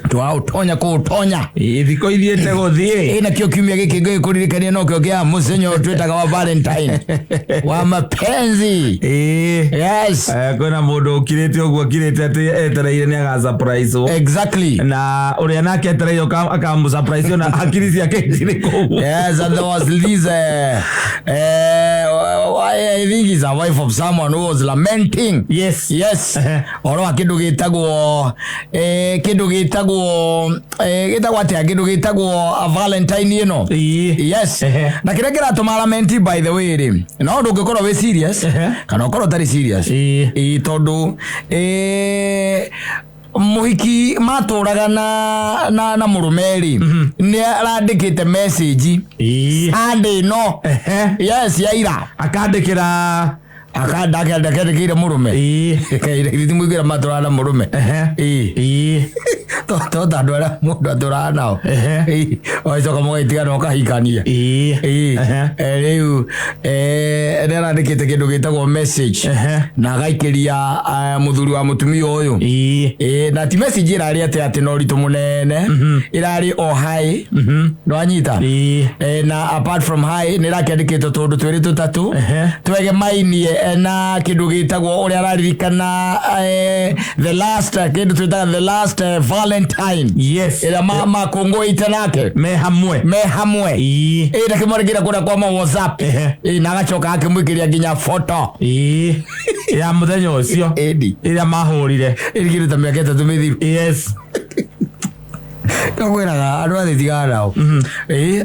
Twautonya kutonya thiko ithiete guthie na kio kiumia giki ngai kuririkania no kio kia musenyo twetaga wa Valentine wa mapenzi. Yes, kuna mundu ukirite uguo kirite ati etereire ni aga surprise. Exactly. Na uria nake etereire akamu surprise na akiri cia kejire ku. Yes, and there was this I think he's a wife of someone who was lamenting. Yes. Oro kindu gitagwo gitagwo atia kindu gitagwo a Valentine ino. Yes. Na kire kiratuma lament by the way ri. No ndungikorwo we serious kana ukorwo tari serious. Tondu muhiki maturaga na murumeri ni arandikite message ande no yes yaira akandikira akandikira murume kaire thimuigira matura na murume to ndwara mundu atura nao oicoka mugaitiga ukahikania riu arandikite kindu gitagwo message na agaikiria muthuri wa mutumia uyu na ti message irari ati no ritu munene irari o hai no anyita na apart from hai ni rakandikite tundu twiri tutatu twege mainie na kindu gitagwo uria araririkana the last kindu twitaga the last Valentine. Yes. Ila mama kongo itanake me hamwe ila kimorigira kuna kwa WhatsApp na agacoka akimwikiria nginya photo ya muthenya ucio ila mahurire iligira tamyake tatumithiru. Yes. Kakwiraga andu athitiga nao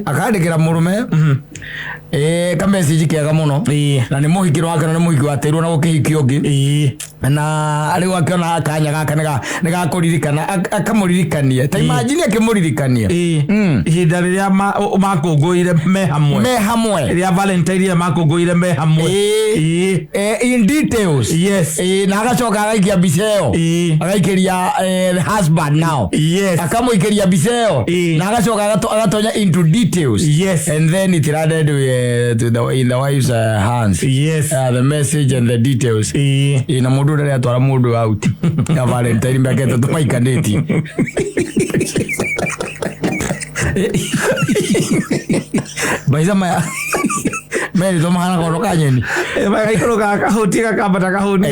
akandikira murume ka message kega muno na ni muhikiro wake na ni muhiki watirwo na gukihiki ungi na ari wakiona akanya gaka nega kuririkana akamuririkania ta imagine akimuririkania ihinda riria makunguire me hamwe riria Valentine ya makunguire me hamwe in details. Yes. Na agacoka agaikia biseo agaikiria the husband now. Yes. Akamuikiria biseo na agacoka agatonya into details. Yes. And then it landed in the wife's hands. Yes. The message and the details ina mundu ria twara mundu out ya Valentine mbake tumaikaneti baiza maya meri to mahana koroka nyeni ba ikoroka kahuti kakabata kahuni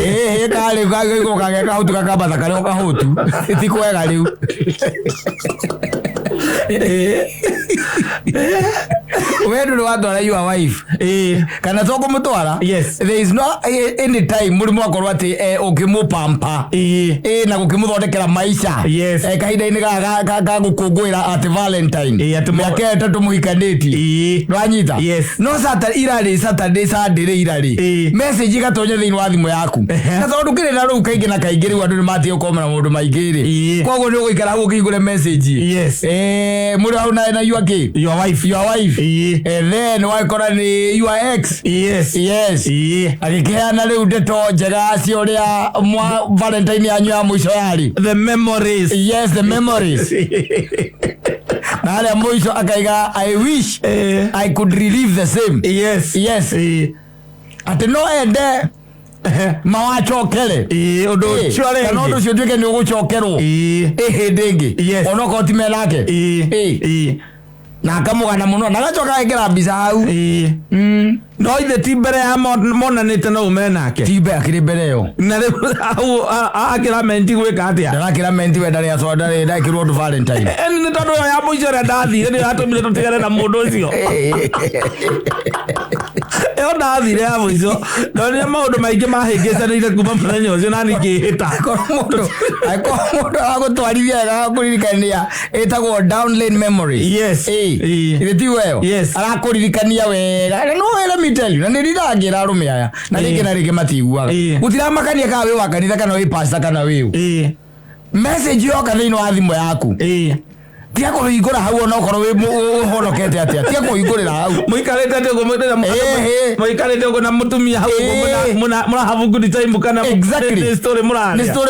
kale ikoroka kahuti kakabata kale kahutu itikwega riu wewe ndo watwara your wife kana toko mutwara. Yes. There is no any time muri mwakorwa ati ukimupampa na gukimuthondekera maisha. Yes. Kahinda-ini ga gukungwira at Valentine yake tatu muhikaneti rwanyita. Yes. No Saturday Sunday irari message gatonya thiini wa thimu yaku na tondu kirira ru kaingi na kaingi ru andu ni mati ukomera mundu maingiri koguo ni uguikara hu ukigure message. Yes. Muri hau na your wife and then wakora ni your ex. Yes. Akikiana riu ndeto njega cio ria Valentine yanyu ya mwisho yari the memories. Yes, the memories. Na ale mwisho akaiga I wish I could relive the same. Yes. Ati no ende mawachokele undu chore kana undu cio twike ni ugucokerwo hindingi onoko time lake na akamugana muno na gacoka agekira mbica hau no ithe ti mbere ya monanite no umenake tibe akiri mbere yo na au akira menti gwika atia ndakira menti we ndari aso ndari ndakirwo ndu Valentine ni tondu ya muico re ndathire ni atumire tutigane na mundu ucio yo ndathire ya muico no ni maundu maingi mahingicanire kuma muthenya ucio na nikihita mundu agutwarithia agakuririkania etagwo down lane memory. Yes. Ile ti wewe arakuririkania wega no ele tell you na ndiragira arume aya na rige na rige matiguaga gutiramakania ka we wa kanitha kana we pastor kana we message yo kana ino athimo yaku tia kuhingura hau ona ukorwo we honokete atia tia kuhingurira hau muikarete ate gumwetera muikarete uko na mutumia hau muna have good time kana exactly story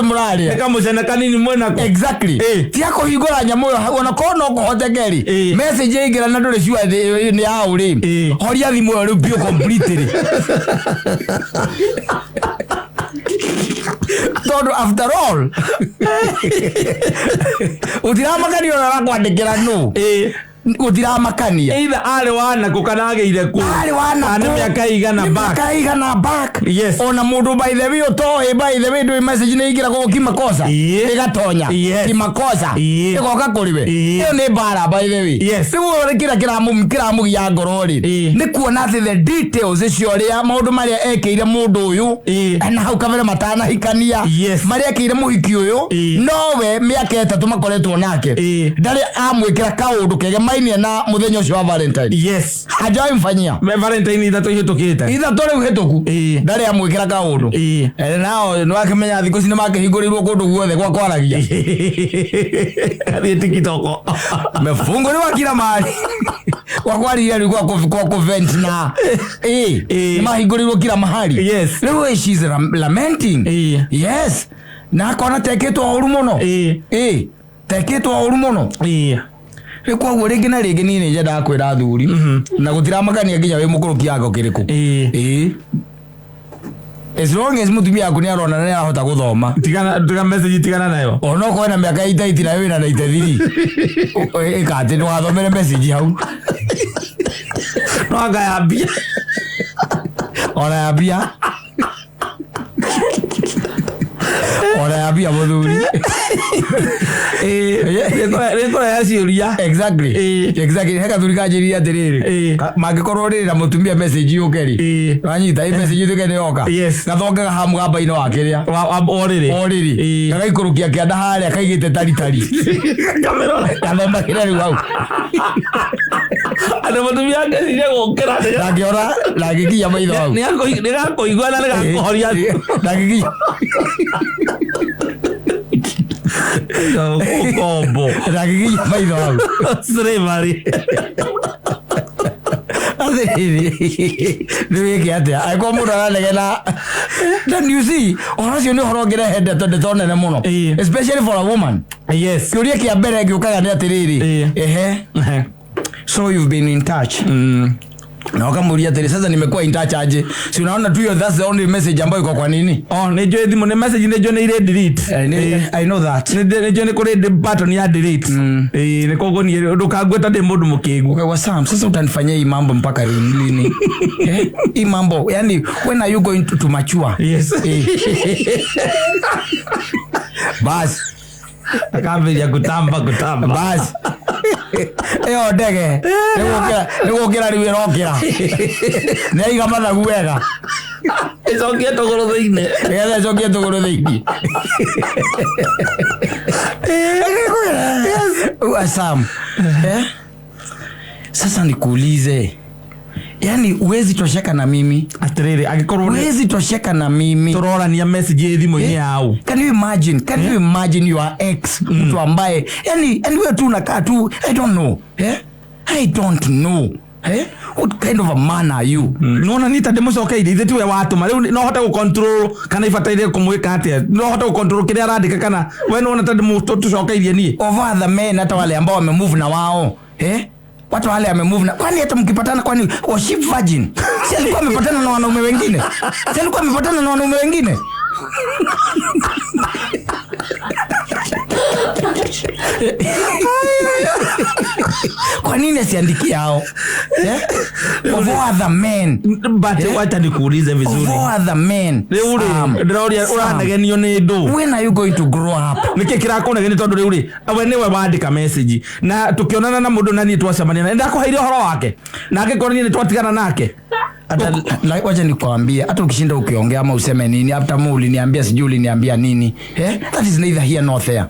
muraria kama mujana kanini mwena ko exactly tia kuhingura nyamo ona ko no kuhotegeri message ingira na ndore ciwa ni ya uri horia thimu yo bio completely Todo after all. Utiramakania na kwandikira no. Utiramakania. Either ale wana kukanage ku. Ale wana. Ana miaka igana back. Yes. Ona mundu by the way to by the way do message ni igira ko kimakosa. Igatonya. Kimakosa. Ikoka kuriwe. Iyo ni bara by the way. Yes. Siwo kira kiramu ya ngorori. Ni kuona the details icio ria maundu maria ekeire mundu uyu. Na hau kamera matana hikania. Maria ekeire muhiki uyu. Nowe miaka 3 makoretwo nake. Ndari amwikira kaundu kege maini na muthenya ucio wa Valentine. Yes. Hajai mfanyia. Valentine itatu hitukite. Itatu hituku. Ndari amwikira kaundu. Nao no akimenya thiko cine makihingũrĩrwo kundu guothe kwa kwaragia. Ari tikitoko. Mefungo ni wakira mali. Kwa kwari yali kwa convent na mahingũrĩrwo kila mahali. Yes. Leo she's lamenting. Yes. Na kona teketwo oru muno. Teketwo oru muno. Kwa gwo ringi na ringi ni njenda kwira thuri na gutiramakania nginya we mukuru kiago kiriku as long as mutumia yaku ni arona ni arahota guthoma tigana message tigana nayo ona ko na miaka itaiti na we na itathiri ikate no athomere message hau no anga ya bia ona ya bia Ora ya bia muthuri. Reko ya ciuria. Exactly. Heka thuri kanjiria atiriri. Mangikorwo riri na mutumia message yukeri. Wanyita message yukeri yoka. Gathonga hamu gamba-ino wakiria. Oriri. Gagaikurukia kianda haria kaigite tari. Gathomba kire riu hau. Ana mutumia ngeciria gukira. Ndakiora ndagikinya maitho hau. Ni gakoigua na gakohoria. Ndagikinya. Combo. Ndagikinya maitho hau. Slavery. Niwe kiatia aiko mundu aranegena. Then you see oracio ni horongere hende tonde na muno, especially for a woman. Yes. Kiuria kia mbere giukaga ni atiriri so you've been in touch. Na wakamuria tele sasa nimekuwa in touch aje. Si unaona tu that's the only message ambayo iko kwa nini? Nejo thimu ni message nejo ni ile delete. I know that. Nejo ni kule button ya delete. Ni kogo ni ndukagweta de mundu mukigu. Okay, wasam sasa utanifanyia hii mambo mpaka lini? Hii mambo yani when are you going to mature? Yes. Bas. Akambe ya kutamba. Bas. Ndege. Nigukira riu irokira. Neiga mathagu wega. Icokie tuguru thiini. Icokie tuguru thiini. Asam. Sasa nikuulize. Yani uwezi tosheka na mimi. Atiriri agikorwo uwezi tosheka na mimi. Turorania message thimu-ini yao. Can you imagine your ex mtu ambaye yani wewe tu unakaa tu I don't know. What kind of a man are you? Nona nita demucokeire ithe tiwe watuma riu no hote gu control kana ifataire kumwika atia no hote gu control kile arandika kana we no nata demucokeirie ni over the men hata wale ambao wamemove na wao watu wale wamemove na kwani hata mkipatana kwani was she virgin? Si alikuwa amepatana na wanaume wengine? Kwa nini asiandikie hao? Over the men. But wacha nikuulize vizuri. Over the men. Ndĩroria ũranegenio nĩ ndũ. When are you going to grow up? Nĩkĩ kĩrakũnegenia tondũ rĩu rĩ we nĩwe wandĩka message na tukionana na mũndũ nani twacemania na ndakuheire ũhoro wake na angĩkorwo ni twatigana nake. Like wacha nikwambie hata ukishinda ukiongea ama useme nini after muli niambia sijui uliniambia nini that is neither here nor there.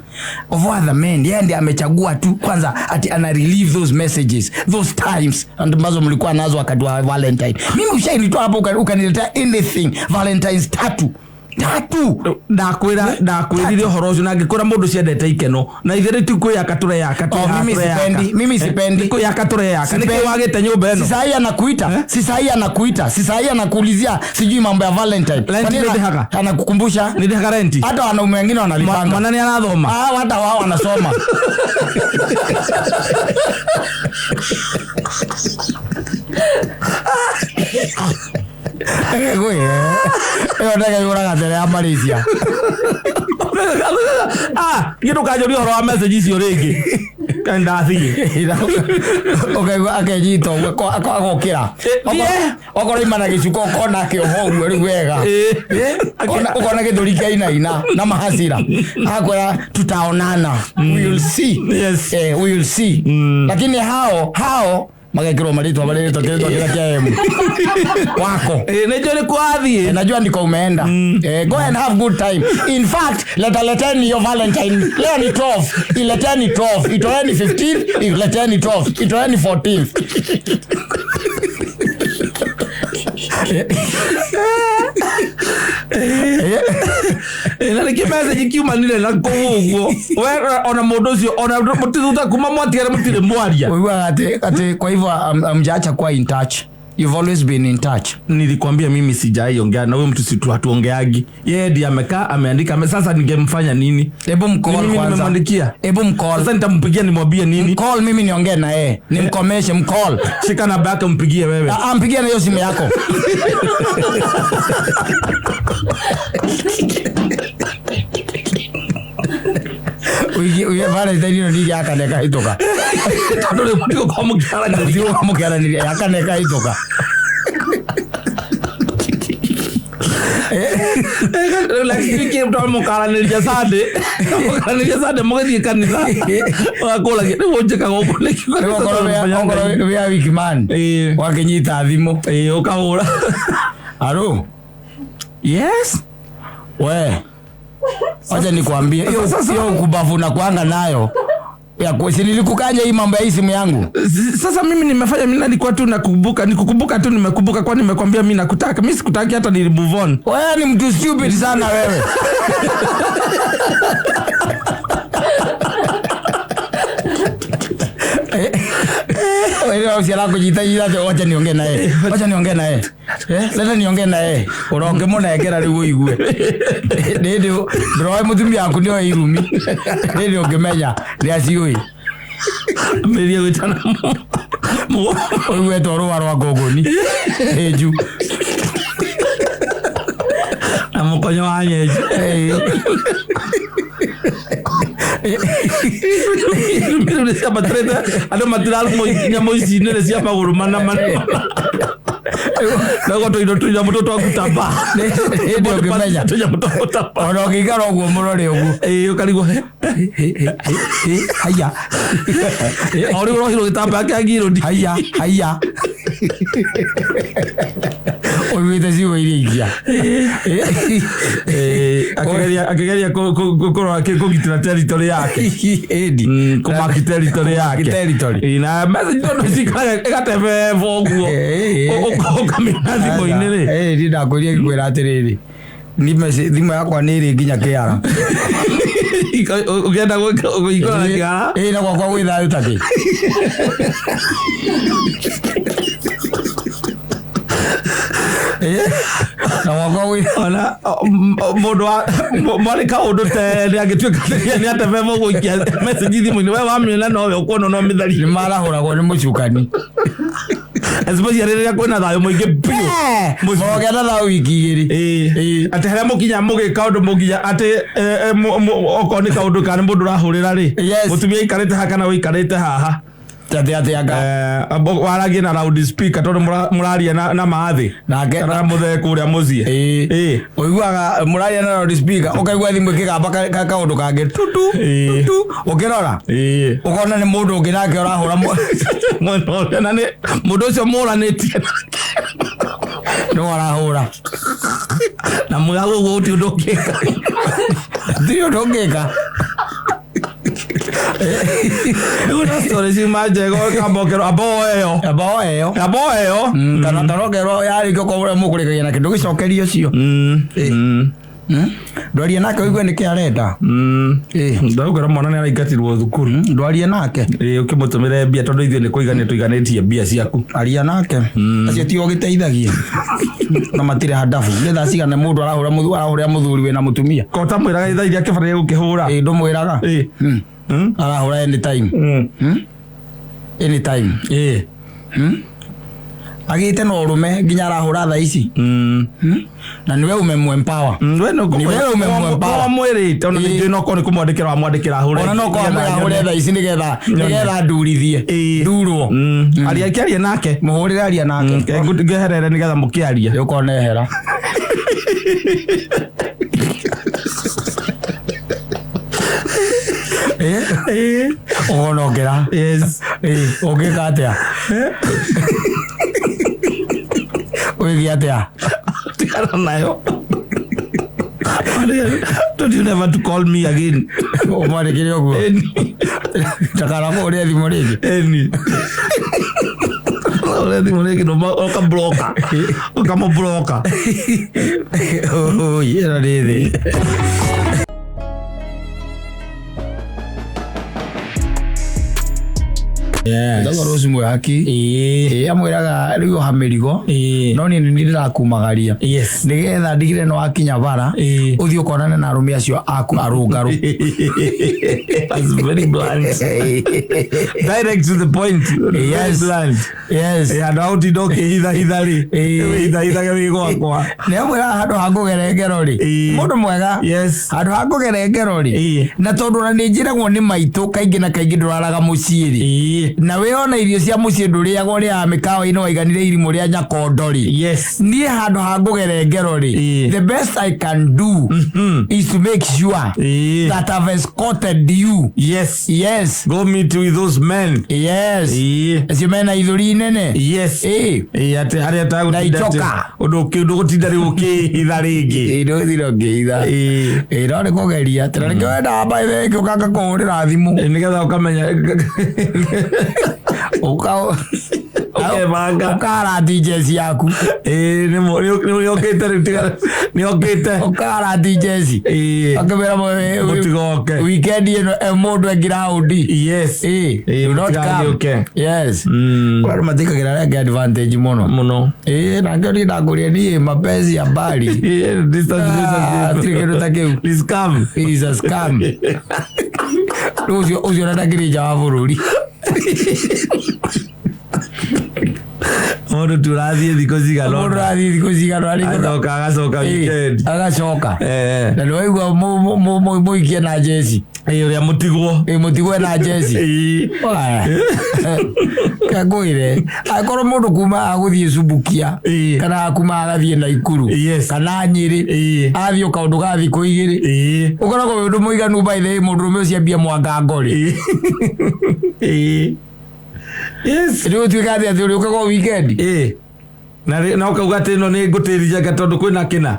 Over the men yeye ndiye amechagua tu kwanza ati ana relieve those messages those times ambazo mlikuwa nazo wakati wa Valentine. Mimi ushainitoa hapo ukaniletea anything Valentine's tatu ndakwirire horo ucio na ngikora mundu ciendete ikeno na ithere ti kuya kature yaka mimi sipendi kuya kature yaka niki wagite nyumba eno sisai anakuulizia sijui mambo ya Valentine anakukumbusha ni haka renti hata wanaume wengine wanalipanga mwana ni anathoma hata wao wanasoma Yo ndege yuraga tere ya Malaysia. Ngindo kajori horo wa message icio ringi. Kanda thi. Okay, akejito akokira. Okoro imana gicuko kona ke oho ri wega. Okona githuri kaina na mahasira. Akoya tutaonana. We will see. Yes. We will see. Lakini hao magekiro marito abaleta kila wako najua ni kwathi najua ndiko umeenda go and have good time. In fact leteni your Valentine leo ni 12 ileteni 12 itoeni 15 ileteni 12 itoeni 14 ina kimeza jikiuma nile na kuguo wewe ona modozio ona mutizuta kuma mwatiara mutire mwaria wewe ate kwa hivyo amjaacha kwa in touch. You've always been in touch. Nilikwambia mimi sijaiongea na wewe mtu situ hatuongeagi. Yeye ndiye amekaa ameandika sasa ningemfanya nini? Hebu mcall kwanza. Mimi nimemwandikia. Hebu mcall. Sasa nitampigia nimwambie nini? Call mimi niongee na yeye. Nimkomeshe mcall. Shika namba yake mpigie wewe. Mpigie na hiyo simu yako. Uye Valentine ni yaka neka hitoka. Tandole mtiko kwa mkiara ni yaka neka hitoka. Lakini kile mtu mukara nilija sade. Mukara nilija sade mugezi kanisa. Wakola kile woje kagoko leki. Okoro ya wiki man. Wakenyita Thimu. Ukahura. Alo. Yes. We. Acha nikwambie hiyo kubavuna kwanga nayo ya kwesi nilikukanya hii mambo ya simu yangu. Sasa mimi nimefanya mimi nilikuwa tu nikukumbuka tu nimekumbuka kwa nimekwambia mimi nakutaka. Mimi sikutaki hata ni move on. Wewe ni mtu stupid sana wewe. Wewe usiala kujitaji wacha niongee na yeye. Wacha niongee na yeye. Leta niongee na yeye. Uronge mona yekera rigo igue. Ndio bro mutumbi yaku ndio irumi. Ndio ngemenya riaciui. Meria wetana. Wewe toro warwa gogoni. Eju. Amukonyo wanyeje. Mimi nilisikia matreta ado material nyamo hizi nile sia maguru mana Nago to ino mtoto wa kutamba. Ndio ngemenya. Ona ukigara uguo murore uguo. Ukarigo haya. Ori ro hiro kitamba kagiro ndi. Haya. Oiwete si oirigia. Akigeria kokoro kugitira territory yake. Edi. Kuma territory yake. Territory. Na message ndo sikaya egateve voguo. Okamina thimo inere. Ndinda kuria kwira atiriri. Ni message thimo yakwa ni ri nginya kiara. Ukienda ikora na kiara. Na kwa gwitha utaki. Na wako ona modo mali ka odo te agitweka ni ate vemo guikia message thimu ni wewe wamina no we kuona no mithari ni marahura go ni mucukani especially rĩrĩa kwĩna thayũ mũingĩ biũ mũgĩa na thayũ wiki igĩrĩ atĩ harĩa mũkinya mũgĩka ũndũ mũkinya atĩ okorwo nĩ kaũndũ kana mũndũ ũrahũrĩra rĩ mũtumia aikarĩte haha kana ũikarĩte haha waragie na loud speaker tondu muraria na maathi kana mutheku uria mucie uiguaga muraria na loud speaker ukaigua thimu kigamba kaundu kangi tutu ukirora ukona ni mundu ungi nake urahura mwana na ni mundu ucio muranitie no arahura na mugago guti ndungika ndio ndungika una story si maje go kambokero aboyo kana tarogero yari ko mukurikagia na kindu gicokerio cio ndwarie nake uigwe niki arenda ndagukira mwana ni araingatirwo thukuru ndwarie nake ukimutumire mbia tondu ithuĩ nĩ kũigania tũiganĩtie mbia ciaku aria nake acio tio gĩteithagia na matire hadafu nĩ thaa cigana mũndũ arahũrĩa mũthuri wĩna mũtumia kota mwĩraga thaa iria kĩbataire gũkĩhũra ndũmwĩraga arahũra anytime agite no rume nginya arahura tha ici na niwe umemempower we no umemempower mwirite ona ndio no ko ni kumwandikira amwandikira hure ona no ko amwandikira tha ici nigetha ndurithie ndurwo aria nake muhurire aria nake ngeherere nigetha mukiaria ukonehera onogera yes ogeka atia oigi atia tikana nayo don't you never to call me again omare kire oguo takara ko ore thimo rigi ore thimo rigi no oka blocker okamo blocker oh yera ridi Ndago rosu mwe haki amwiraga riu hamirigo no ni ndirakumagaria nigetha ndigire no akinya bara uthio konane na arumi acio aku arungaru that's very blunt direct to the point yes blunt yes ya dauti doke hitha gego kwa ne amwira handu hangugerengero ri mundu mwega yes handu hangugerengero ri na tondu na njiragwo ni maitu kaingi na kaingi nduraraga muciiri na we ona irio cia mucie nduriagwo ria mikawa ino waiganire irimu ria nyakondori yes nie handu hangugerengero ri the best I can do is to make sure that I've escorted you yes go meet with those men yes as you men aithuri nene yes ate aria tagu ndaichoka undu gutinda ri ukihitha ringi ino thiro ngihitha ino ni kugeria tena ni kwenda by the way ukanga kuhurira thimu nigetha ukamenya ukara DJs yaku ni okite ukara DJs akabera mutigoke weekend ino mundu ground yes not come yes kwa matikagira like advantage muno na ngori ndaguria ni mapenzi ya bali distance trigger take this scam is a scam uzio ndagirija wa bururi Mundu turathie thiko cigano agacoka weekend agacoka na nä waigua må ikie na jesi uria mutigwo na jesi kangå ire akorwo må ndå kuma agå thiä cumbukia kana akuma agathiä na ikuru kana nyä rä athiä å kaå ndå gathikå igä rä å koragwo wä ndå må iganu baithä må ndå rå me å ciambia mwangango rä yes ndio tuika atia thuri ukagwo weekend na ukauga ati no ni ngutirija gatondu kwina kina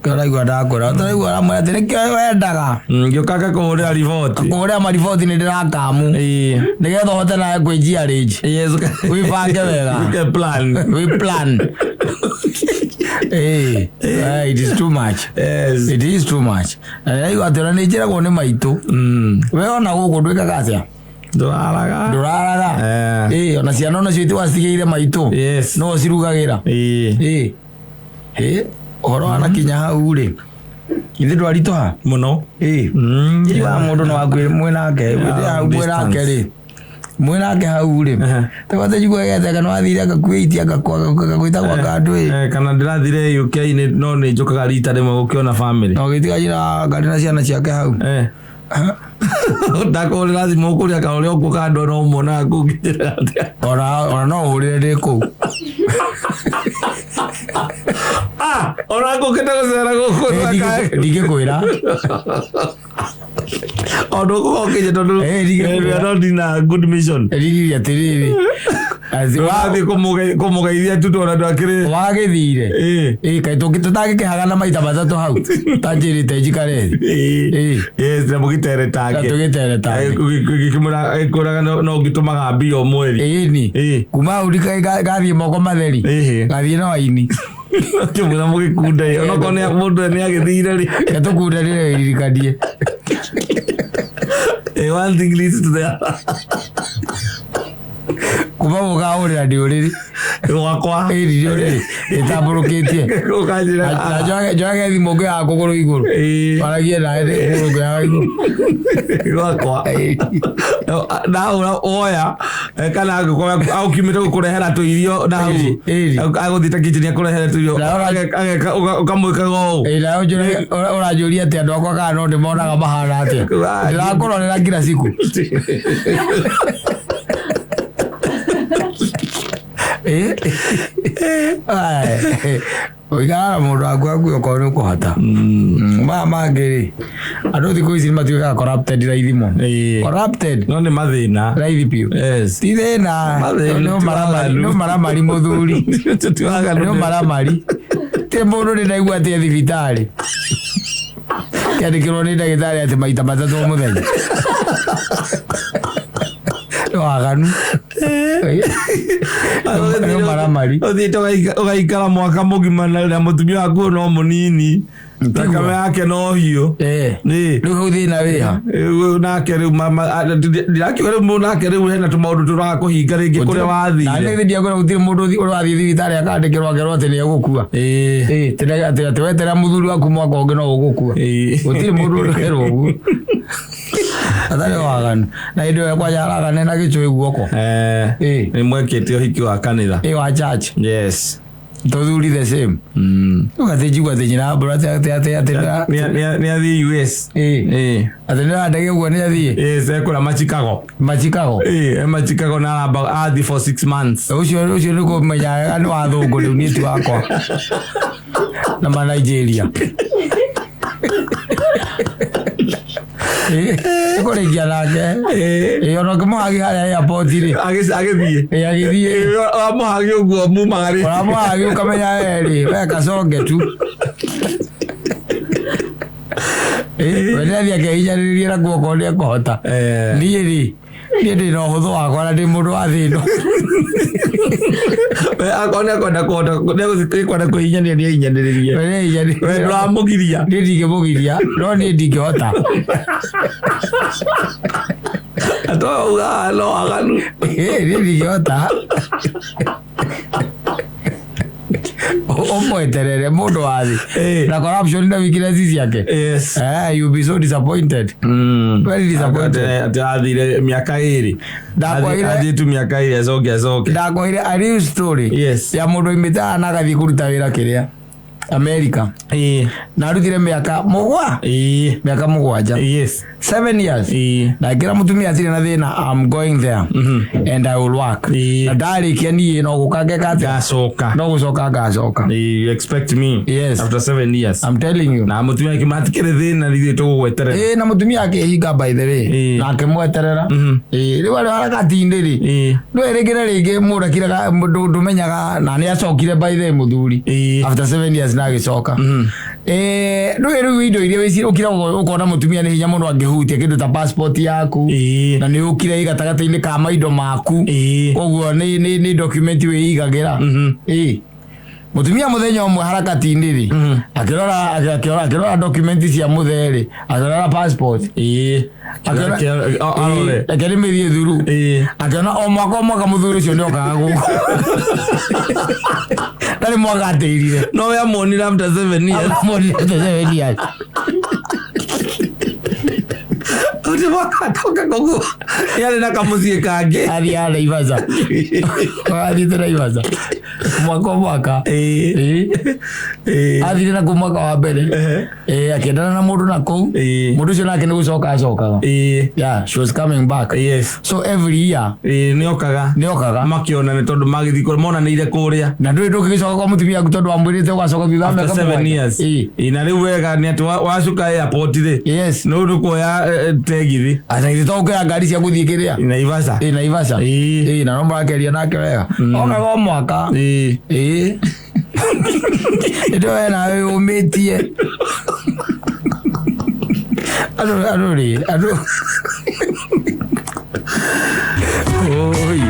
Kuraihu ndakura taraigua ramwe ati nikio wendaga ngiukanga kuhurira kuhurira mariboti ni ndirakamu nigetha hote na kwijia rage yes wibange wega we plan it is too much yes it is too much ayo atira ni njiragwo ni maitu we ona guku ndwikaga atia nduraraga ona ciana ona cio itiwacigeire maitu no cirugagira horo anakinya hau ri ithe ndwaritoha muno iwa mundu no wakwira mwenake mwenake ri mwenake hau ri tawate jigwa yete kana wathire akakuitia akakwita kwa kandu kana ndirathire UK ni no ni njukaga rita rimwe gukiona family no gitiga jira ngari na ciana ciake hau ndakore lazima ukuria kaole okuka ndo no mona kugitira ona no urire ndiko ona kuketa gusera gukura ndigikwira ondo kukokeje tondu no dina good mission ndigi atiriri aziwathi kumugeithia tu tondu andu akiri wagithire kai tutagikihaga na maita mathatu hau tanjirite njikare yes na mugitere tange gikimura ikuraga no ngitumaga mbio mweri ni kuma urika gathie moko matheri gathie no aini kimura mugikunda ona kone mundu ni agithire ri gatukunda ri ririkadie one thing leads to the kuma mugaurira ndi uriri Wakwa. Iri itaburukitie. Joage thimo ngä ya kågå rå igå rå waragie naä kågå rå ngä ya igå Wakwa. Na oya kana au kimete gå kå rehera tå irio na hau agå thita kitchen akå rehere tå irio ukamwikaga ũũ. Na å ranjå ria atä andå akwa kana no ndä monaga mahana atä ndä rakå rorera ngina ciku Oigara mundu waku okorwo nä å kå hota maya mangä rä andå thikå ici nä matuä kaga corrupted raithi må corrupted no nä mathä na raithi piå ti thä na nä maramari må thuri nä maramari tä må ndå nä ndaigua atä thibitarä kä andä kä rwo nä ndagä tarä atä maita matatå må thenya waganu maramari uthiite ugaikara mwaka mugima na mutumia waku no munini takame yake no hiyo riu thina wiha nake riu ndirakiuga riu nake riu hena tumaundu turakuhinga ringi kuria wathire na nä ndia ngå gutire må ndå ũrathiĩ thibitarĩ akandĩkĩrwo akerwo atĩ nĩ egũkua atĩ weterera mũthuri waku mwaka ũngĩ no ũgũkua gũtirĩ mũndũ ũrerwo ũguo atarĩ waganu na hĩndĩ ĩyo kwanja aragane na gĩcũĩ guoko nĩ mwekĩte ũhiki wa kanitha wa church yes tũthuri the same ũgathiĩ njigua atĩ nyina mbũra nĩ athiĩ US atĩ nĩ arandege ũguo nĩ athiĩ ekũra Chicago Chicago na aramba athiĩ for 6 months ũcio nĩ kũmenya nĩ wathũngũ rĩu niĩ ti wakwa na ma Nigeria ĩkũrĩkia nake ona ũkĩmũhagi harĩa airport rĩ agĩthiĩ wamũhagi ũguo mumaga rĩ ũramũhagi ũkamenya rĩ we kaconge tu we nĩathiĩ akehinyanĩrĩrie na guoko nĩ ekũhota niĩ rĩ niĩ ndĩ na ũhũthũ wakwa na ndĩ mũndũ wa thĩ ĩno akorwo nĩekwenda kwĩhinyanĩria nĩehinyanĩrĩrie we ndũramũgiria niĩ ndingĩmũgiria no niĩ ndingĩhota atouga no waganu niĩ ndingĩhota ũmweterere mũndũ wa thĩ na corruption na weaknesses ciake you'll be so disappointed very disappointed athire miaka 2 athire tu miaka 2 acoke ndakwire a real story ya mũndũ imĩtaga na agathiĩ kũruta wĩra kĩrĩa America na arutire miaka 7 7 years na ngira mutumia atire na thina I'm going there and I will work na ndarikia niĩ no gũkange gacoka no gũcoka gacoka you expect me after 7 years I'm telling you na mutumia kimatikire thina rithĩ tũgũgweterera na mutumia akĩhinga by the way na akĩmweterera rĩu arĩ harakati-inĩ rĩ no rĩngĩ mũrakiraga ndũmenyaga na nĩ acokire by the way muthuri after 7 years na agĩcoka rĩu indo iria wĩcira ũkona mutumia nĩ hinya mũno angĩhutia kĩndũ ta passport yaku na nĩ ũkire gatagatĩ-inĩ ka maindo maku ũguo nĩ document wĩigagĩra mutumia mũthenya ũmwe harakati-inĩ rĩ akĩrora document cia mũtherĩ akĩrora passport akĩrĩmĩrie thuru akĩona o mwaka mũthuri ũcio nĩ okaga gũkũ ndarĩ mwaka atĩirire no we amuonire after 7 years Toka kogo yale na kamuzie kage ali yale ivaza ali tena ivaza mwaka ali na kumwaka wa mbere akendana na mundu nako mundu cio nake ni gucoka acokaga yeah she was coming back so every year niokaga makiona ni tondu magithi ko mona ni ile kuria na ndui ndugicoka kwa mutumia aku tondu amwirite ugacoka thutha meka 7 years na riu wega ni ati wacuka airport ri no ndukoya tegithi ataithi toka ngari cia guthii kiria Naivasha na no murakeria nake wega okaga mwaka ndio wena umetie ado oi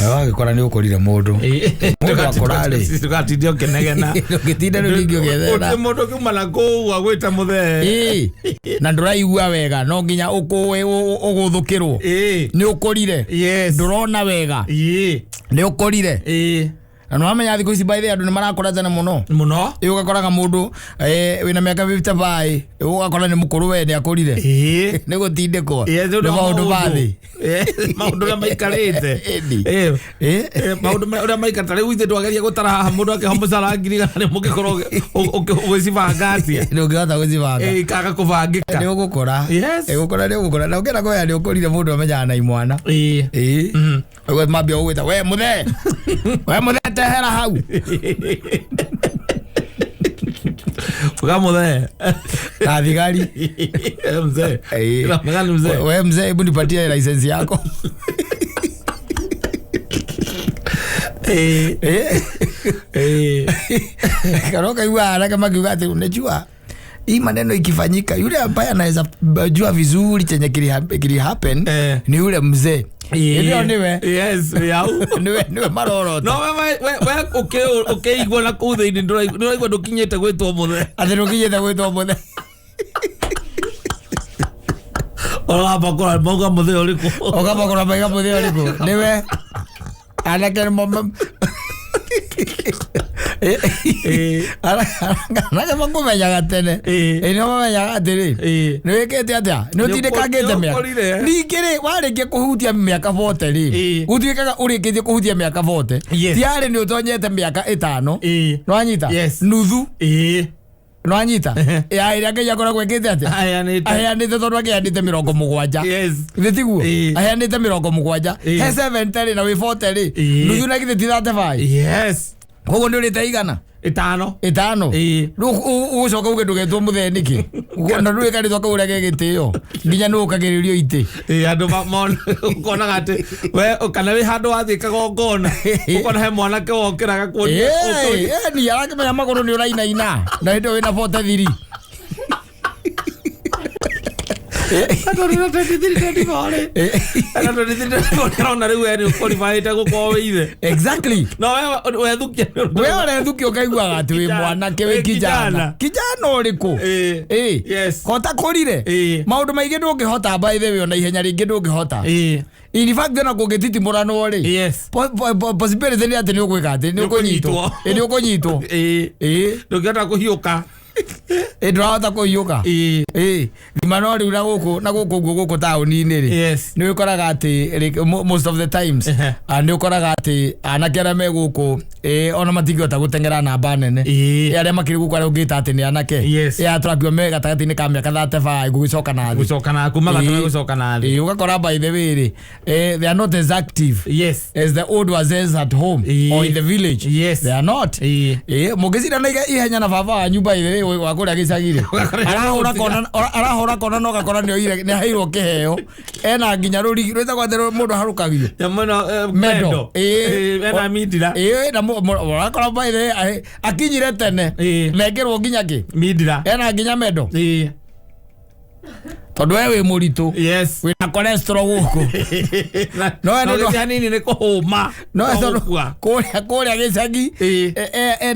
Wagikora ni ukorire mundu. Mundu akorare. Tugatithio kenegena. Gitinda no ringio gethena. Mundu kumana ku agwita muthe. Na nduraigua wega no nginya ukuwe uguthukirwo. Ni ukorire. Ndurona wega. Ni ukorire. Na no amenya thikũ ici by the andu ni marakora tene muno ugakoraga mundu wina miaka 55 ugakora ni mukuru we ni akorire ni gutindikwo ni maundu bathi maundu ria maikarite maundu ria maikata riu ithe twageria gutara haha mundu akihomucara ngiri kana ni mugikorwo ugicibanga atia ni ungihota gucibanga kaga kubangika ni ugukora na ukira koya ni ukorire mundu amenyaga na imwana we mambia ugwita we muthe tehera hau fuga muthe na thigari mzee we mzee hebu nipatie license yako karoka iwa haraka makiugati unajua hii maneno ikifanyika yule ambaye anaweza jua vizuri chenye kili happen ni yule mzee. Ndio niwe. Yes, yao. Niwe maroro. No we okay igwa na kuthe ni ndiraigwa ndukinyete gwitwo muthe. Ati ndukinyete gwitwo muthe. Ola bakora moga muthe uliku. Oga bakora moga muthe uliku. Niwe. Anake mama. Ana makumenyaga tene ino mamenyaga atiri ni wikite atia ni utindikangite miaka ningiri warikia kuhutia miaka 40 ri gutwikaga urikitie kuhutia miaka 40 tiari ni utonyete miaka 5 no anyita nuthu no anyita ya ira ngai akora gwekite atia ayanite tondu agianite 70 thitiguo ayanite 70 he 70 na wi 40 ri nuthu na githiti 35 kogo ndio litaigana 5 ugucoka uge ndugetwo muthe niki na nduika rithoka urege gitio nginya nu ukagiririo ite andu ukona gati we kana wi handu wathikaga ngona ukona he mwanake wokiraga kuonia ni arakimenya maguru ni urainaina na ndio wina 43 exactly no we thukia ukaigua ati wi mwanake wi kijana uriku hota kurire maundu maingi ndungihota by the way ona ihenya ringi ndungihota in fact na kugititi murano ri possibility ni ati ni ugwika ati ni ukunyitwo ndungihota kuhiuka ndirahota kuhiuka gimano riu na guku tauni-ini ri ni wikoraga ati most of the times ni ukoraga ati anake aria me guku ona matingihota gutengera namba nene aria makiri guku aria ungita ati ni anake atrakio me gatagati-ini ka miaka 35 gugicoka na kuma gatana gucoka na thi ugakora by the way ri they are not as active as the old ones at home or in the village they are not mugicira na ihenya na baba wa nyumba ile wa kuria gicagire arahora kona no gakora ni oire ni hairwo kiheo ena nginya ruri rwita kwa mundu harukagio medo ena midira na akora baire akinyire tene negerwo nginya ki midira ena nginya medo tondu we wi muritu wina cholesterol guku no hanini ni kuhuma no kuria gicagi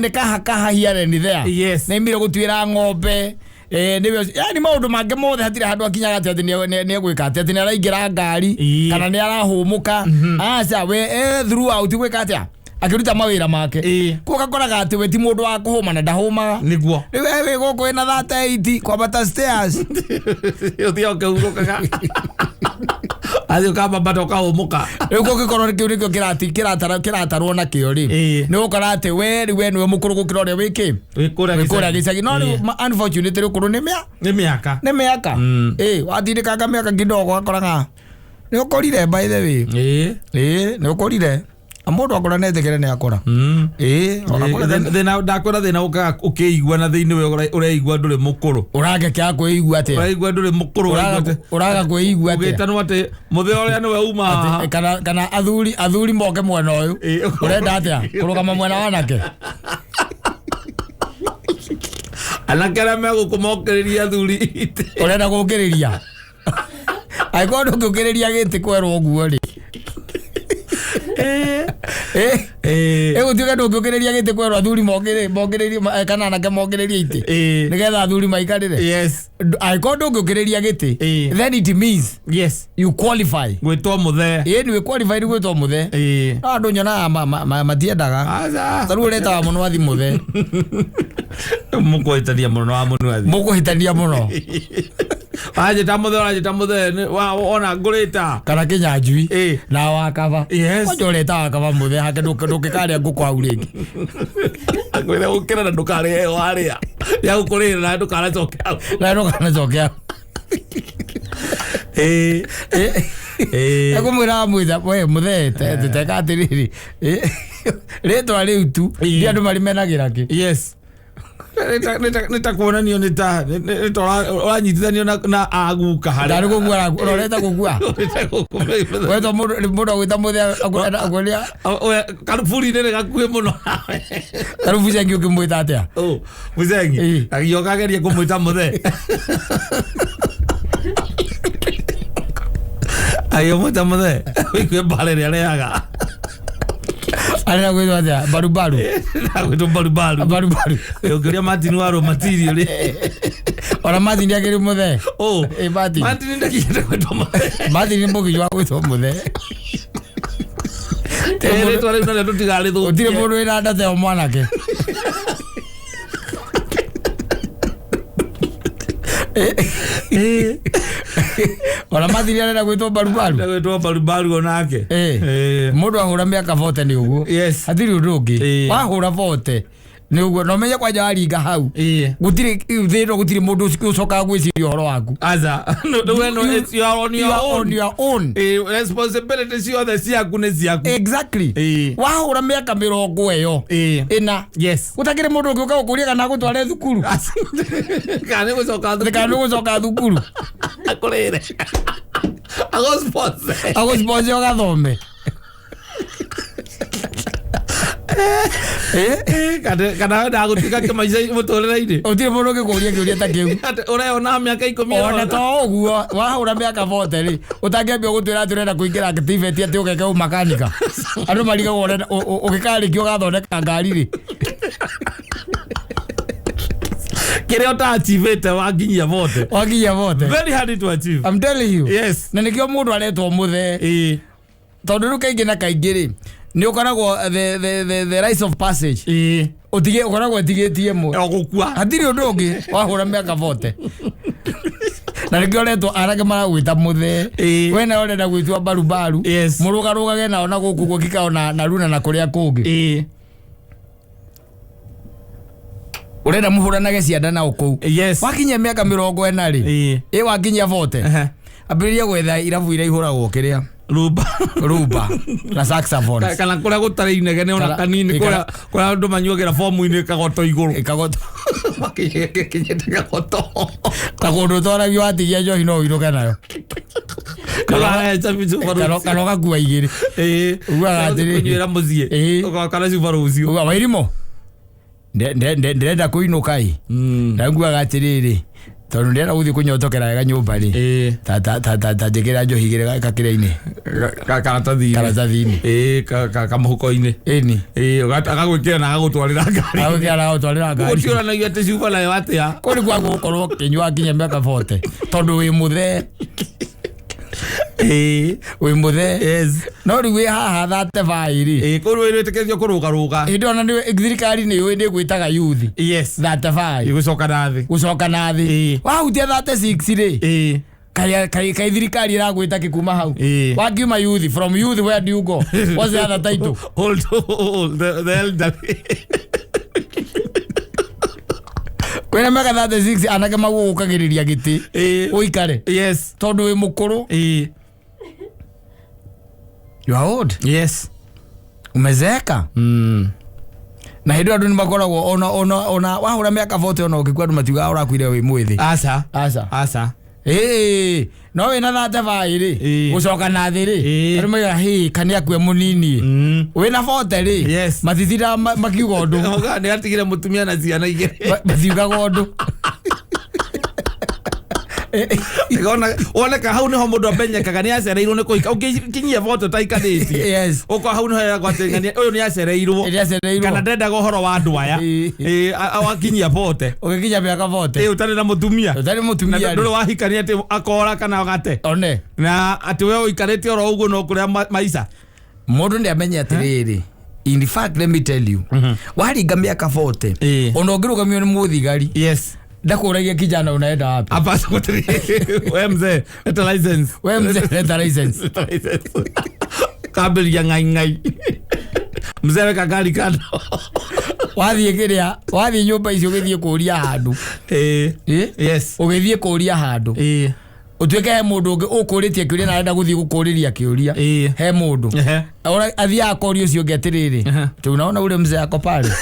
ni kaha hiare ni there na imire gutwira ng'ombe niwe yani maundu mange mothe hatire handu akinyaga ati ni egwika ati ni araingira ngari kana ni arahumuka aca we throughout gwika atia akiruta mawira make kugakoraga ati we ti mundu wa kuhuma na ndahumaga niguo we guku ina 38 kwa bata stairs uthio kehurukaga athi kamba bato kahumuka riu gugikorwo kiu nikio kiratarwo na kio ri ni gukora ati we niwe mukuru gukira uria wiki wikuria gicagi no unfortunately ukuru ni miaka wathindikanga miaka kidogo akoraga ni ukorire by the way ni ukorire amundu akora netekere ni akora ndakora thina ukaga ukiigua na thiini we uraigua nduri mukuru urageka kuigua ati uraigua nduri mukuru uraga kuigua ati ugitanwa ati muthe uria niwe uma kana athuri moke mwena uyu urenda atia kurugama mwena wanake anake aria megukumokiriria athuri urenda gukiriria aikorwo ndungikiriria giti kwerwo uguo ri Gutiga ndungiukiriria giti kwerwo athuri mongiririe kana anake mongiririe iti nigetha athuri maikarire. Yes. Aiko ndungiukiriria giti then it means you qualify gwitwo muthe. Ni qualify gwitwo muthe. Andu nyona matiendaga. Taru ureta muno athi muthe. Mukuhitania muno wa muno. Mukuhitania muno. Aje tamuthe ona ngurita kana kinyanjui na wakava. Onjoreta wakava muthe hake ndukikaria nguko au ringi. Akwire ukira na ndukare waria ya gukurira na ndukara cokea na ndukara cokea. Ekumwira mwitha we muthe teka atiriri ritwa riu tu ndi andu marimenagira ki. Yes. Nita kuonanio nita uranyitithanio na aguka hari. Ndari gukua uroreta gukua. Weto mudo gwita muthe akoria karufuri nene gakue muno. Karufu cengi ukimwita atia? Mucengi agioka geria kumwita muthe. Ayo mwita muthe wikwe balere areaga. Arena gwitwa atia? Barubaru. Gwitwa barubaru. Ukiria Martin waro material. Ora Martin yakiri muthe. Martin ndakiyenda gwitwa muthe. Martin mbugijwa gwitwa muthe. Ritwa riu nario tutigarithukia. Utire mundu wina ndate o mwanake. Ora Martin arenda gwitwa barubaru. Gwitwa barubaru onake. Mundu ahura miaka 40 ni uguo. Hatiri undu ungi. Wahura 40 ni uguo no menye kwanja waringa hau. Gutiri thino gutiri mundu ucoka gwiciria horo waku. Aza no it's your own. Responsibility ciothe ciaku ni ciaku. Exactly. Wahura miaka 40 eyo ina. Gutakire mundu ungi uka gukuria kana gutware thukuru. Kana gucoka thukuru. Akurire. Agosponse ugathome. Kana ndagutika kimaica muturire-ini. Utire mundu ngikuria kiuria ta kiu. Ureyona miaka 10 ona to uguo wahura miaka 40 ri utangiambia gutwira turenda kuingira activity ati ugeke umakanika. Andu mariga wona ugikarikio gathondeka ngari ri. Kire ota achievete waginya vote. Very hard to achieve. I'm telling you. Yes. Na nikio mundu aretwo muthe. Tondu ru kaingi na kaingi ri ni ukoragwo the rites of passage. Utige ukoragwo tigetie mu. Ogukua. Hatiri undu ungi wahura miaka 40. Na nikio retwo arage maragwita muthe. We na urenda gwitwa barubaru. Murugarugage na ona guku gukika na runa na kuria kungi. Urenda muhuranage cianda na ukou. Wakinya miaka 40 ri wakinya 40 ambiriria gwetha irabu ira ihuragwo kiria rumba na saxophone kana kuria gutari inegene ona kanini kuria andu manyuagira fomu-ini kagoto iguru kinyete kagoto kagundu twaragio atigia njohi no iruke nayo kana gakua igiri ugaga atiri kunyira muthie kana cuba rucio wairimo ndirenda kuinuka i ndaguaga atiriri tondu ndira guthii kunyotokera wega nyumba ri ta njikira njohi igiri kakira-ini karatathi-ini kamuhuko-ini agagwikira na agagutwarira ngari uciuranagia ati cuba nayo atia kuri kwa gukorwo kinyua kinya miaka 40 tondu wi muthe wi muthe no riu wi haha thate vairi kuru wiritekerio kurugaruga indi ona ni thirikari ni yui gwitaga youth thate vai gucoka nathi wahutia thate 6 ri kai thirikari iragwita kikuma hau wakiuma youth from youth where do you go what's the other title old the elder kwena mega thate 6 anake magukagiriria giti uikare tondu wi mukuru. You are old. Umezeka. Na hindu andu ni makoragwo ona wahura miaka 40 ona ukikua andu matiuga urakuire wi mwithi. Asa. No wina thate vai ri gucoka na thi ri andu maiga kani akue munini wina 40 ri matithira makiuga undu ni atigire mutumia na ciana igiri matiuga undu Woneka hau niho mundu amenyekaga ni acereirwo ni kuhika ukinyia voto taikanĩtie Yes. uko hau niho gwatengania uyu ni acereirwo kana ndendaga uhoro wa andu aya awakinyia vote ugikinya miaka vote utari na mutumia nduru wahikania ati akora kana gate one na ati we uikarite oro uguo no kuria maica mundu ni amenye atiriri. In fact, let me tell you. Waringa miaka vote ona ungirugamio ni muthigari. Yes. Ndakuragia kijana unaenda wapi? Hapa sikutiri. Wewe mzee, leta license. Wewe mzee, leta license. Kabeli ya ngai. Mzee weka gari kando. Wathie nyumba icio githie kuria handu. Yes. Ugithie kuria handu. Utuike he mundu ungi ukuritie kiuria na arenda guthie gukuriria kiuria. He mundu. Athia akori ucio ngetiriri. Tu unaona ule mzee ako pale.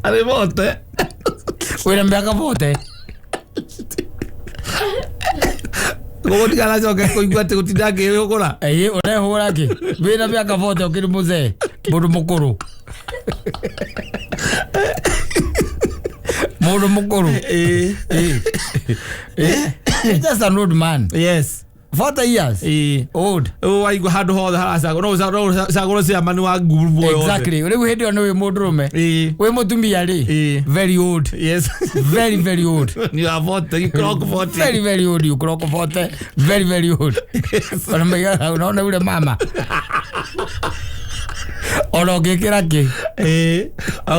Ale vote. Wena miaka vote. Godi kala joke kuigua ati gutindage ugura. Urehura ki. Wena miaka vote ukiri muzee. Mundu mukuru. Mundu mukuru. Just an old man. Yes. 40 years. Old. Aigu hadu ho harasago no sagoro cia manu wa group boy. Exactly. Uri hindi ono we mundurume. We mutumia ri. Very old. Yes. Very very old. You are 40, you clock 40. Very very old, you clock 40. Very very old. Unaona ule mama. Ono ngikira ki.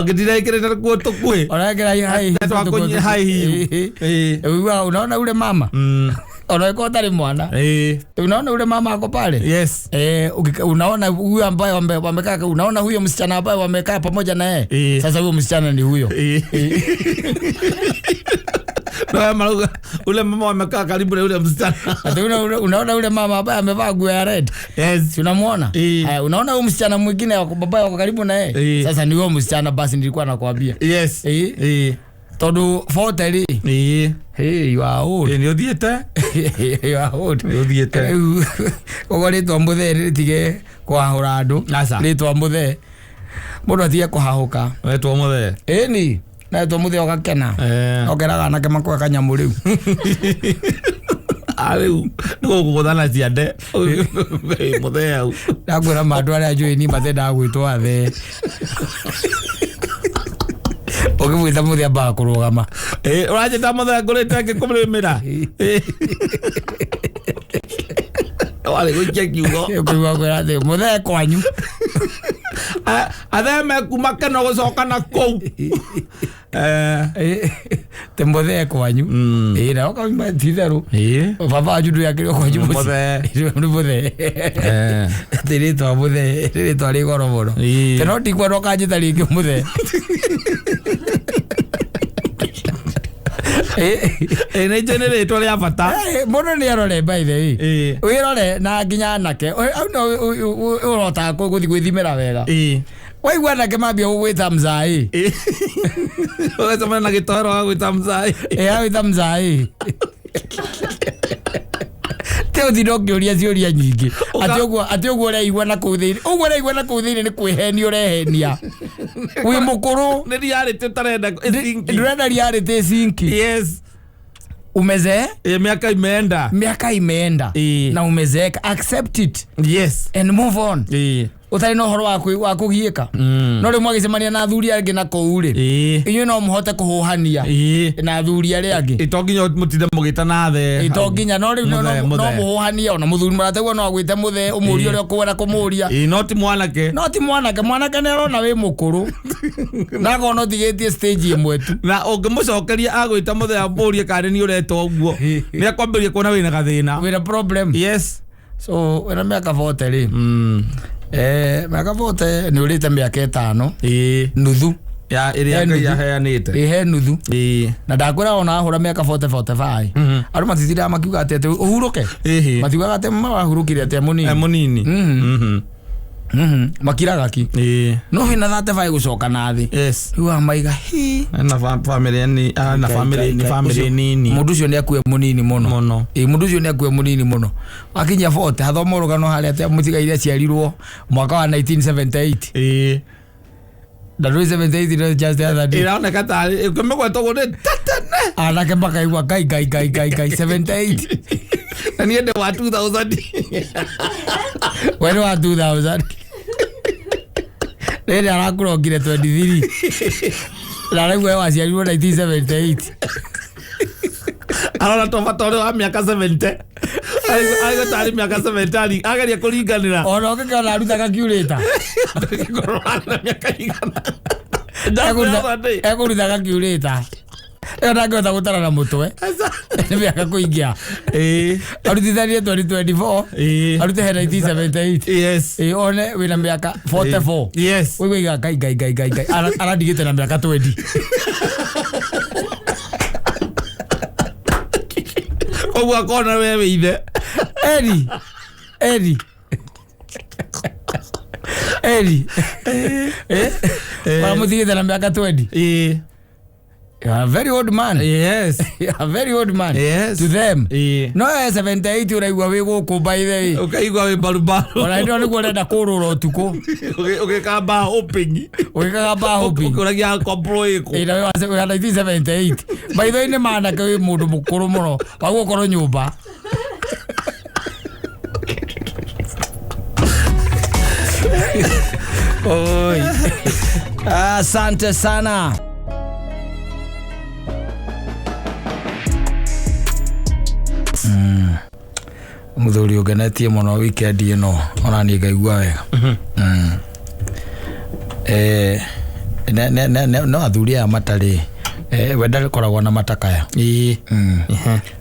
Ngitira ikireta kuoto kwe. Ona ngira hai. Unaona ule mama. Ono iko tari mwana. Unaona ule mama ako pale? Yes. Unaona huyo ambaye wamekaa, unaona huyo msichana ambaye wamekaa pamoja na yeye. Sasa huyo msichana ni huyo. Ule mama wamekaa karibu na ule msichana. Unaona ule mama ambaye amevaa nguo ya red? Yes. Unamuona? Unaona huyo msichana mwingine wako baba wako karibu na yeye? Sasa ni huyo msichana basi nilikuwa nakwambia. Yes. Todo forte Hey, you are old. Ni uthiete? You are old. Ni uthiete. Kogo ritwa muthe ritige kwahura andu. Ritwa muthe. Mundu atige kuhahuka. Ritwa muthe. Ni. Na ritwa muthe ogakena. Ogeraga nake makwa kanyamu riu. Ariu niko kugothana ciande. Muthe au. Ndagwira mandu aria njui ni mathenda gwitwa the. Ukimwita muthe amba kurugama. Urajeta muthe ngurite ngikumrimira. Wale gukia kiugo. Kuigua kwira thi muthe kwanyu. Atheme kuma keno gucoka na kou. Te muthe kwanyu. Na ukauma thitheru. Baba ajudu yakiri kwanyu muthe. Muthe. Tirito muthe. Tirito ri goro muno. Teno tikwa rokanjita ringi muthe. Ni generator ya bata. Mundu ni arore by the way. Wirore na nginya nake. Urota guthi gwithimira wega. Waigua nake mambia gwita mzai. Wewe na gitoro wa gwita mzai. Gwita mzai. Teo thirokiuria ciuria nyingi. Ati uguo reigua na kuthini. Uguo reigua na kuthini ni kwihenia urehenia. Wi mukuru. Ni reality utarenda sinki. Ndurenda reality sinki. Yes. Umezee? Miaka imeenda. Miaka imeenda. Na umezeeka. Accept it. Yes. And move on. Utari no horo wa kugiika. No ri mwagicemania na athuri angi na kou ri. Inyu no muhote kuhuhania na athuri ari angi. Itonginya mutinde mugita na the. Itonginya no ri no muhuhania ona muthuri murategwa no agwite muthe umuri uri kuwera kumuria. No ti mwanake. No ti mwanake ne rona wi mukuru. Na gono thigetie stage imwe tu. Na ungimucokeria agwita muthe amurie kare ni uretwo uguo. Ni akwambiria kuona wina gathina. Wina problem. Yes. So wena miaka vote ri. Miaka vote ni urite miaka 5. Nuthu. Ya iria ya heanite. Nuthu. Na ndakwira ona ahura miaka 45. Aru matithira makiuga ati uhuruke. Matiuga ati mahurukire ati munini. Makiraga ki. No hina 35 gucoka na thi. Yes. Uwa maiga na family ni family nini. Mundu cio ni akue munini muno. Mundu cio ni akue munini muno. Akinya 40 hathoma rugano haria ati mutiga iria ciarirwo mwaka wa 1978. That was 78 just the other day. Iraona katari kumegwa togo ne Anake makaigua gai 78. Na niende wa 2000. Wewe wa 2000. Nene arakurongire 23. Na rĩu wewe waciarirwo 1978. Arona tomatore wa miaka 70. Aigo tari miaka 70 ageria kuringanira. Ona ũngĩkona arutaga curator. Korona na miaka igana. Egũruthaga curator. Ĩyo ndangĩhota gũtara na mũtwe. Nĩ mĩaka kũingĩa. Arutithanie 2024. Arute he 1978. Yes. One wĩna mĩaka 44. Yes. Wĩiga gai. Arandigĩte na mĩaka 20. Koguo akona wewe ithe. Eri. Wamutigĩte na mĩaka 20. You are a very old man. Yes. You are a very old man. Yes. To them. No 78 uraigua wĩ gũkũ by the way. Ukaigua wĩ barubaru. Ona ndio nĩguo ũrenda kũrũra ũtukũ. Ũgĩkamba hopping. Ũgĩkamba hopping. Ũkũragia kwa broiko. Ĩna wĩ wa 1978. By the way nĩ manake wĩ mũndũ mũkũrũ mũno. Waguo ũkorwo nyũmba. Oi. Asante sana. Muthuri ugenetie muno weekend ino ona ni ngaigua wega. No athuri aya matari wenda rikoragwo na matakaya.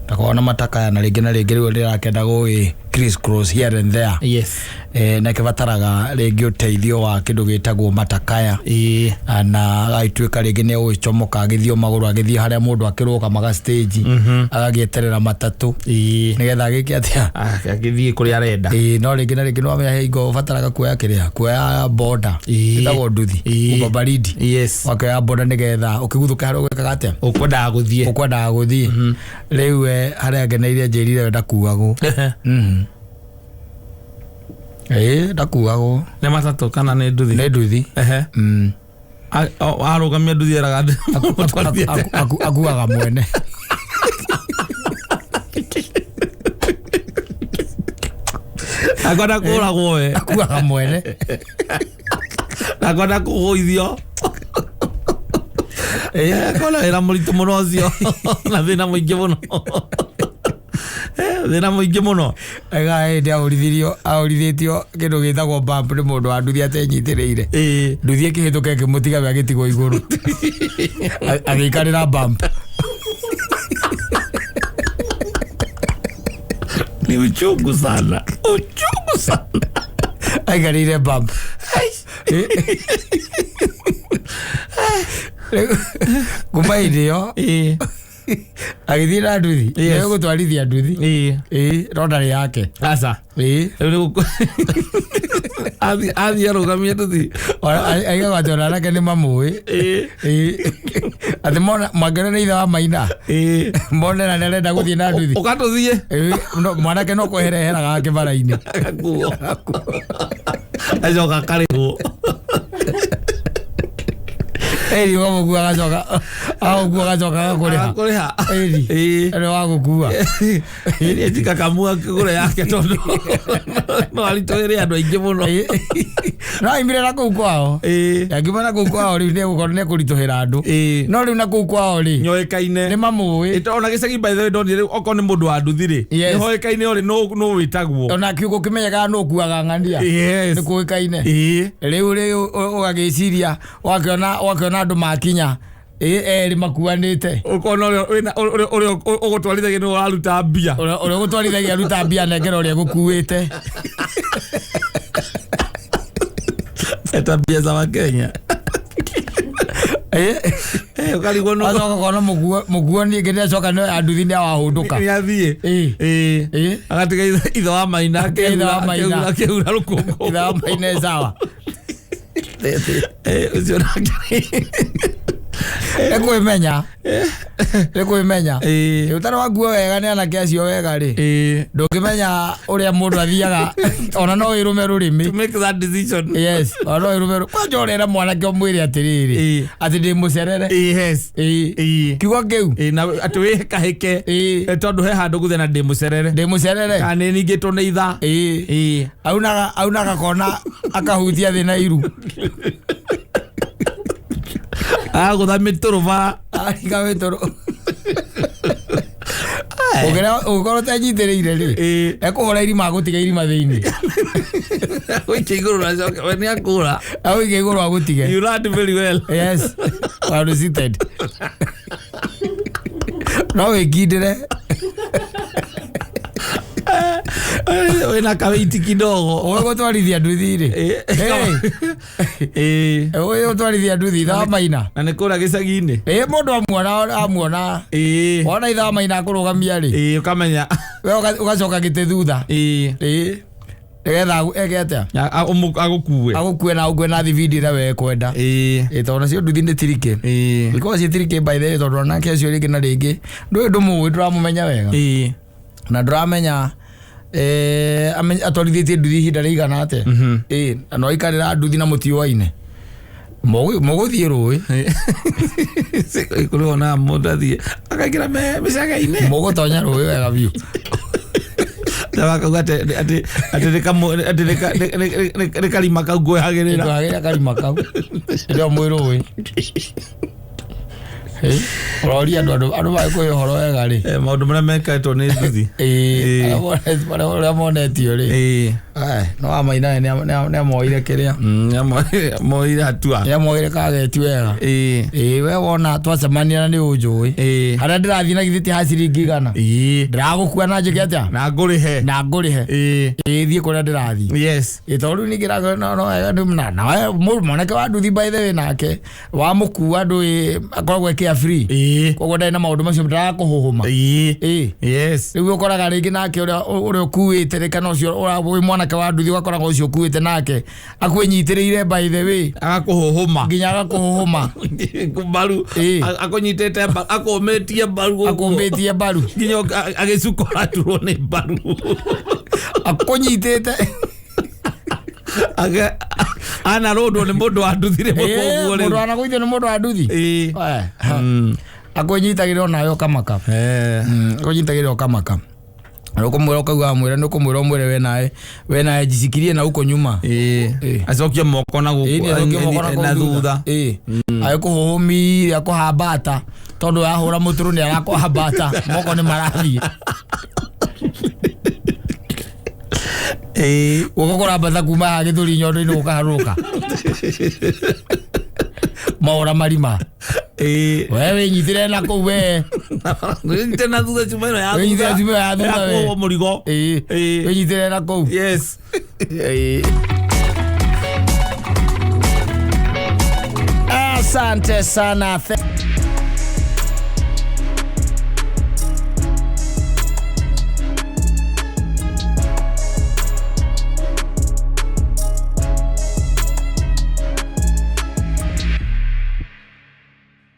Ndakoragwo na matakaya na ringi riu rirakenda gũĩ criss cross here and there. Yes. Na kibataraga ringi uteithio wa kindu gitagwo matakaya. Na gaituika ringi ni ũgĩcomoka agĩthio magũrũ agĩthie haria mũndũ akĩrũka maga stage agagĩeterera matatu nigetha gĩkĩ atia agĩthie kũrĩa arenda. No ringi na ringi no amenya hingo bataraga kuoya border itagwo nduthi uba baridi. Yes. Wakoya border nigetha ukiguthũka haria ũgĩkaga atia ukwendaga gũthie rĩu haria ngeneire njĩrire wenda kuagwo. Ndakuagwo nĩ matatũ kana nĩ nduthi? Nĩ nduthi. Arũgamia nduthi eraga akuaga mwene. Akwenda kũragwo we. Akuaga mwene. Akwenda kũgũithio. Akona wĩra mũritũ mũno ũcio na thĩna mũingĩ mũno. Thĩna mũingĩ mũno. Hĩndĩ aũrithĩtio kĩndũ gĩtagwo bump nĩ mũndũ wa nduthi atenyitĩrĩire. Nduthi ĩkĩhĩtũka ĩkĩmũtiga we agĩtigwo igũrũ agĩikarĩra bump. Ni uchungu sana. Aikarĩire bump. Kuma hĩndĩ ĩyo agĩthiĩ na nduthi nĩ gũtwarithia nduthi no ndarĩ yake. Aca athiĩ arũgamia nduthi aigaga atĩ ona anake nĩ mamũĩ atĩ Mwangere nĩ ithe wa Maina monera nĩ arenda gũthiĩ na nduthi ũgatũthiĩ mwanake no kwehereheraga kĩbara-inĩ agakuo acoka akarĩhwo. Mũguo agacoka agakũrĩha nĩ wagũkua ĩtikakamua kĩgũra yake tondũ no aritũhĩre andũ aingĩ mũno. No aimire na kũu kwao yangiuma na kũu kwao rĩu nĩgũkorwo nĩ kũritũhĩra andũ no rĩu na kũu kwao rĩ nyoĩkaine nĩ mamũĩ. Ona gĩcagi by the way ndonire okorwo nĩ mũndũ wa nduthi rĩ nĩ hoĩkaine rĩ no wĩtagwo ona kiugo kĩmenyekaga nũ kuaga ng'ania nĩ kũĩkaine. Rĩu ũgagĩciria wakĩona andũ makinya erĩ makuanĩte ũkona ũrĩa ũgũtwarithagia nĩ ũraruta mbia ũrĩa ũgũtwarithagia aruta mbia nengera ũrĩa gũkuĩte. Eta mbia za Wakenya. Ũkarigwo no kona mũguo ningĩ nĩacoka nĩ anduthi nĩ awahũndũka nĩathiĩ agatiga ithe wa Maina akĩhura rũkũngũ. Ithe wa Maina sawa. Ũcio Ekwimenya. Ekwimenya. Utara waguo wega ni anake acio wega ri. Ndukimenya uria mundu athiaga ona no irume rurimi. To make that decision. Yes. Ona no irume. Kwa njorera mwanake omwire atiriri. Ati ndi mucerere. Yes. Kiugo kiu. Na ati we kahike. Tondu he handu guthe na ndi mucerere. Ndi mucerere. Kana ningitwo ni itha. Aunaga kona akahutia thina iru. Gutha mituruva. Ariga mituru. Ukorwo tanyitirire ri. Ekuhora irima gutiga irima thiini. Wiki iguru na coke we ni akura. Wiki iguru agutige. You learned very well. Yes. Well seated. No wikindire. Wena kaweiti kidogo. Wewe gutwarithia nduthi ri. Wewe gutwarithia nduthi tha maina. Na ni kura gicagi-ini. Mundu amuona. Wona itha maina kurugamia ri. Ukamenya. Wewe ugacoka gite thutha. Egetha egete. Agukue na ugwe na thividi ra we kwenda. Tondu cio nduthi ni tirike. Because cio tirike by the way tondu na kesho ringi na ringi. Ndu muwi turamumenya wega. Na ndramenya atwarithitie nduthi ihinda riigana ate. No ikarira nduthi na mutiwaine. Muguthie rui. Kurona mundu athie akagira micagaine. Mugutonya rui wega biu. Tawaka ati kalima kau gwehagirira. Gwehagirira kalima kau. Ndio mwiru. Roria andu ba kwihoro wega ri. Maundu maria meketwo ni nduthi. Bara monetio ri. No amaina ni amoire kiria. Amoire atua. Ni amoire kageti wega. We wona twacemania na ni unjui. Haria ndirathi na githiti ha ciringi igana. Ndiragukua na njike atia. Na ngurihe. Thie kuria ndirathi. Yes. Tondu ni ngira no wega ni na mwanake wa nduthi by the way nake wa mukua ndu akoragwo kia free. Koguo ndai na maundu macio ndiraga kuhuhuma. Yes. Riu ukoraga ringi nake uria ukuite rikana ucio uri mwanake wa nduthi ukoraga ucio ukuite nake akwinyitiriire by the way agakuhuhuma nginya agakuhuhuma baru akunyitete akometie baru nginya agicukora turwo ni baru akunyitete ana rodo ni mundu wa nduthi ri mukoguo ri mundu ana kuithio ni mundu wa nduthi akunyitagire ona yo kamaka akunyitagire kamaka Nukumwira ukauga mwira nukumwira mwire we nae jisikirie na uko nyuma acokia moko na na thutha ayikuhumi akuhambata tondu yahura muturu ni arakuhambata moko ni marathie ugokora batha kuma githuri nyondo-ini ukaharuka maura marima wewe nyitire na kou we nyitire na thutha cuma ino ya thutha nyitire cuma ya thutha we murigo nyitire na kou yes asante sana.